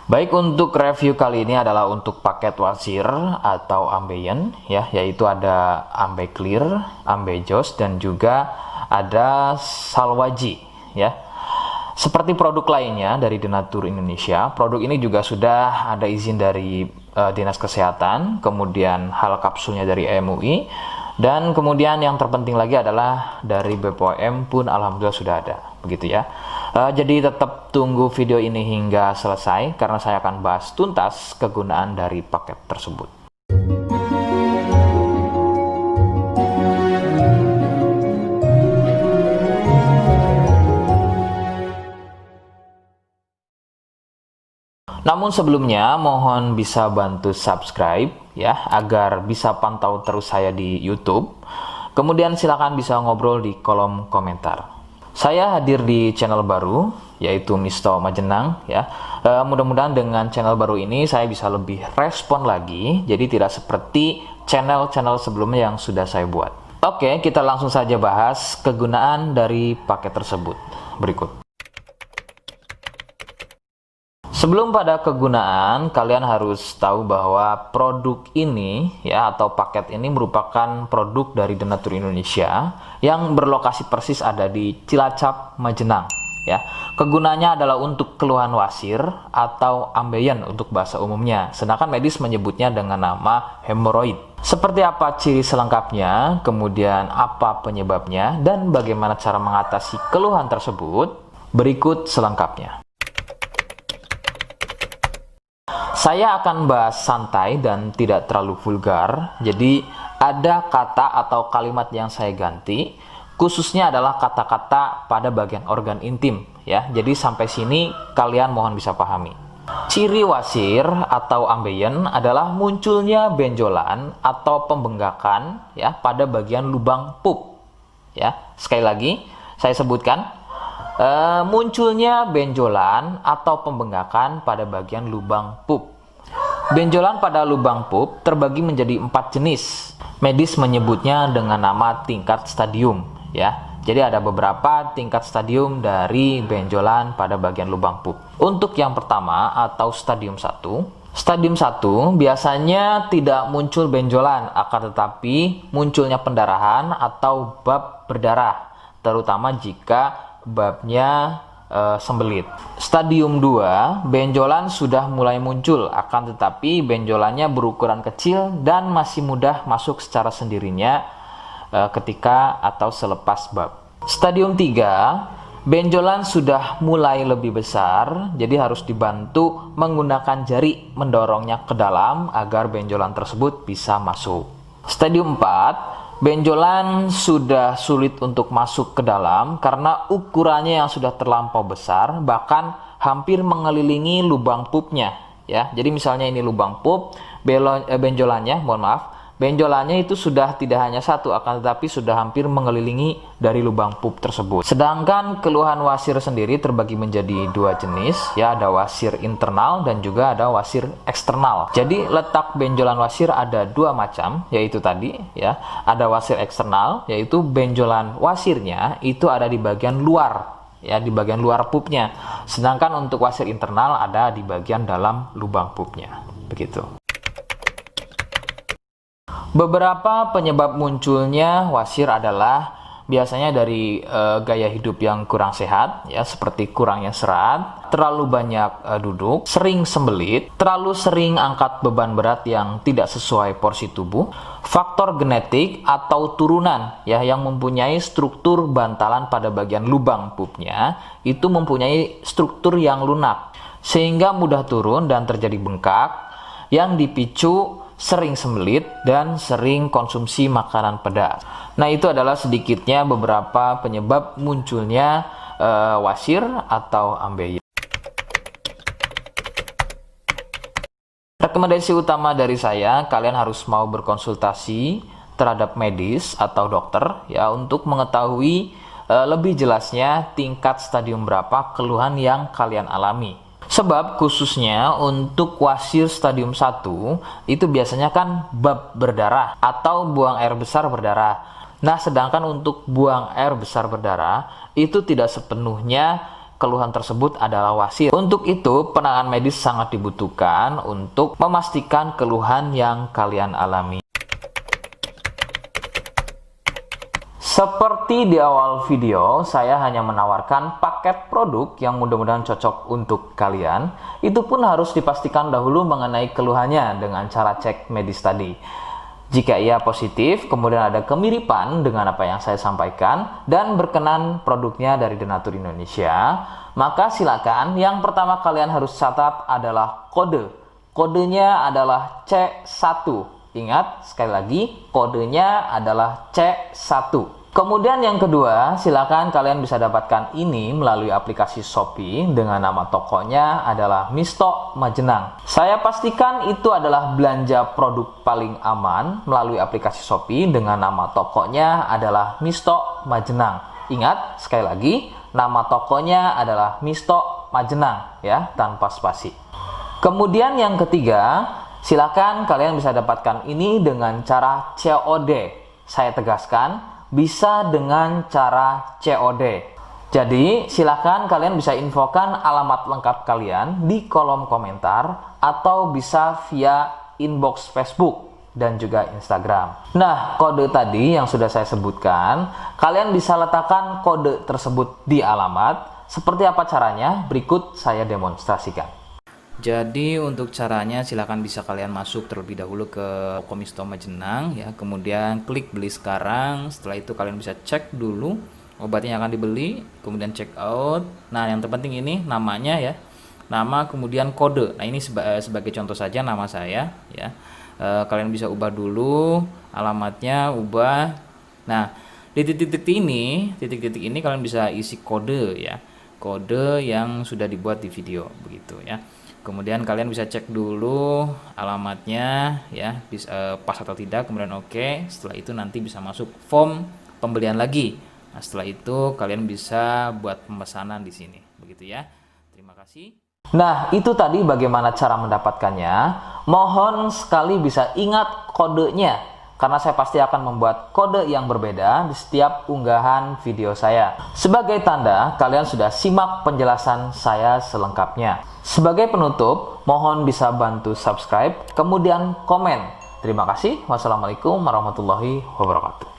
Baik, untuk review kali ini adalah untuk paket wasir atau ambeien ya, yaitu ada ambe clear, ambe jos, dan juga ada salwaji ya. Seperti produk lainnya dari Denatur Indonesia, produk ini juga sudah ada izin dari Dinas Kesehatan, kemudian hal kapsulnya dari MUI, dan kemudian yang terpenting lagi adalah dari BPOM pun alhamdulillah sudah ada, begitu ya. Jadi tetap tunggu video ini hingga selesai karena saya akan bahas tuntas kegunaan dari paket tersebut. Namun sebelumnya mohon bisa bantu subscribe ya agar bisa pantau terus saya di YouTube. Kemudian silakan bisa ngobrol di kolom komentar. Saya hadir di channel baru yaitu Misto Majenang ya. Mudah-mudahan dengan channel baru ini saya bisa lebih respon lagi. Jadi tidak seperti channel-channel sebelumnya yang sudah saya buat. Oke, kita langsung saja bahas kegunaan dari paket tersebut. Berikut. Sebelum pada kegunaan, kalian harus tahu bahwa produk ini ya atau paket ini merupakan produk dari Denatur Indonesia yang berlokasi persis ada di Cilacap, Majenang ya. Kegunaannya adalah untuk keluhan wasir atau ambeien untuk bahasa umumnya, sedangkan medis menyebutnya dengan nama hemoroid. Seperti apa ciri selengkapnya, kemudian apa penyebabnya, dan bagaimana cara mengatasi keluhan tersebut, berikut selengkapnya. Saya akan bahas santai dan tidak terlalu vulgar, jadi ada kata atau kalimat yang saya ganti, khususnya adalah kata-kata pada bagian organ intim ya. Jadi sampai sini kalian mohon bisa pahami. Ciri wasir atau ambeien adalah munculnya benjolan atau pembengkakan ya pada bagian lubang pup ya. Sekali lagi saya sebutkan. Munculnya benjolan atau pembengkakan pada bagian lubang pup. Benjolan pada lubang pup terbagi menjadi 4 jenis. Medis menyebutnya dengan nama tingkat stadium ya. Jadi ada beberapa tingkat stadium dari benjolan pada bagian lubang pup. Untuk yang pertama atau stadium 1. Stadium 1 biasanya tidak muncul benjolan, akan tetapi munculnya pendarahan atau bab berdarah, terutama jika babnya sembelit. Stadium 2, benjolan sudah mulai muncul, akan tetapi benjolannya berukuran kecil dan masih mudah masuk secara sendirinya ketika atau selepas bab. Stadium 3, benjolan sudah mulai lebih besar, jadi harus dibantu menggunakan jari mendorongnya ke dalam agar benjolan tersebut bisa masuk. Stadium 4, benjolan sudah sulit untuk masuk ke dalam karena ukurannya yang sudah terlampau besar, bahkan hampir mengelilingi lubang pupnya ya. Jadi misalnya ini lubang pup, benjolannya, mohon maaf, benjolannya itu sudah tidak hanya satu, akan tetapi sudah hampir mengelilingi dari lubang pup tersebut. Sedangkan keluhan wasir sendiri terbagi menjadi 2 jenis ya, ada wasir internal dan juga ada wasir eksternal. Jadi letak benjolan wasir ada 2 macam, yaitu tadi ya, ada wasir eksternal yaitu benjolan wasirnya itu ada di bagian luar ya, di bagian luar pupnya. Sedangkan untuk wasir internal ada di bagian dalam lubang pupnya. Begitu. Beberapa penyebab munculnya wasir adalah biasanya dari gaya hidup yang kurang sehat ya, seperti kurangnya serat, terlalu banyak duduk, sering sembelit, terlalu sering angkat beban berat yang tidak sesuai porsi tubuh, faktor genetik atau turunan ya yang mempunyai struktur bantalan pada bagian lubang pupnya itu mempunyai struktur yang lunak sehingga mudah turun dan terjadi bengkak yang dipicu sering sembelit dan sering konsumsi makanan pedas. Nah, itu adalah sedikitnya beberapa penyebab munculnya wasir atau ambeien. Rekomendasi utama dari saya, kalian harus mau berkonsultasi terhadap medis atau dokter ya untuk mengetahui lebih jelasnya tingkat stadium berapa keluhan yang kalian alami. Sebab khususnya untuk wasir stadium 1 itu biasanya kan bab berdarah atau buang air besar berdarah. Nah, sedangkan untuk buang air besar berdarah itu tidak sepenuhnya keluhan tersebut adalah wasir. Untuk itu, penanganan medis sangat dibutuhkan untuk memastikan keluhan yang kalian alami. Seperti di awal video, saya hanya menawarkan paket produk yang mudah-mudahan cocok untuk kalian. Itu pun harus dipastikan dahulu mengenai keluhannya dengan cara cek medis tadi. Jika ia positif, kemudian ada kemiripan dengan apa yang saya sampaikan dan berkenan produknya dari Denatur Indonesia, maka silakan. Yang pertama kalian harus catat adalah kode. Kodenya adalah C1. Ingat, sekali lagi, kodenya adalah C1. Kemudian yang kedua, silakan kalian bisa dapatkan ini melalui aplikasi Shopee dengan nama tokonya adalah Misto Majenang. Saya pastikan itu adalah belanja produk paling aman melalui aplikasi Shopee dengan nama tokonya adalah Misto Majenang. Ingat, sekali lagi, nama tokonya adalah Misto Majenang ya, tanpa spasi. Kemudian yang ketiga, silakan kalian bisa dapatkan ini dengan cara COD. Saya tegaskan, bisa dengan cara COD. Jadi silakan kalian bisa infokan alamat lengkap kalian di kolom komentar atau bisa via inbox Facebook dan juga Instagram. Nah, kode tadi yang sudah saya sebutkan, kalian bisa letakkan kode tersebut di alamat. Seperti apa caranya? Berikut saya demonstrasikan. Jadi untuk caranya silahkan bisa kalian masuk terlebih dahulu ke toko Misto Majenang ya, kemudian klik beli sekarang. Setelah itu kalian bisa cek dulu obatnya yang akan dibeli, kemudian check out. Nah, yang terpenting ini namanya ya, nama kemudian kode. Nah, ini sebagai contoh saja nama saya ya. Kalian bisa ubah dulu alamatnya, ubah. Nah, di titik-titik ini kalian bisa isi kode ya, kode yang sudah dibuat di video begitu ya. Kemudian kalian bisa cek dulu alamatnya ya, pas atau tidak, kemudian oke. Setelah itu nanti bisa masuk form pembelian lagi. Nah, setelah itu kalian bisa buat pemesanan di sini begitu ya. Terima kasih. Nah, itu tadi bagaimana cara mendapatkannya. Mohon sekali bisa ingat kodenya, karena saya pasti akan membuat kode yang berbeda di setiap unggahan video saya. Sebagai tanda, kalian sudah simak penjelasan saya selengkapnya. Sebagai penutup, mohon bisa bantu subscribe, kemudian komen. Terima kasih. Wassalamualaikum warahmatullahi wabarakatuh.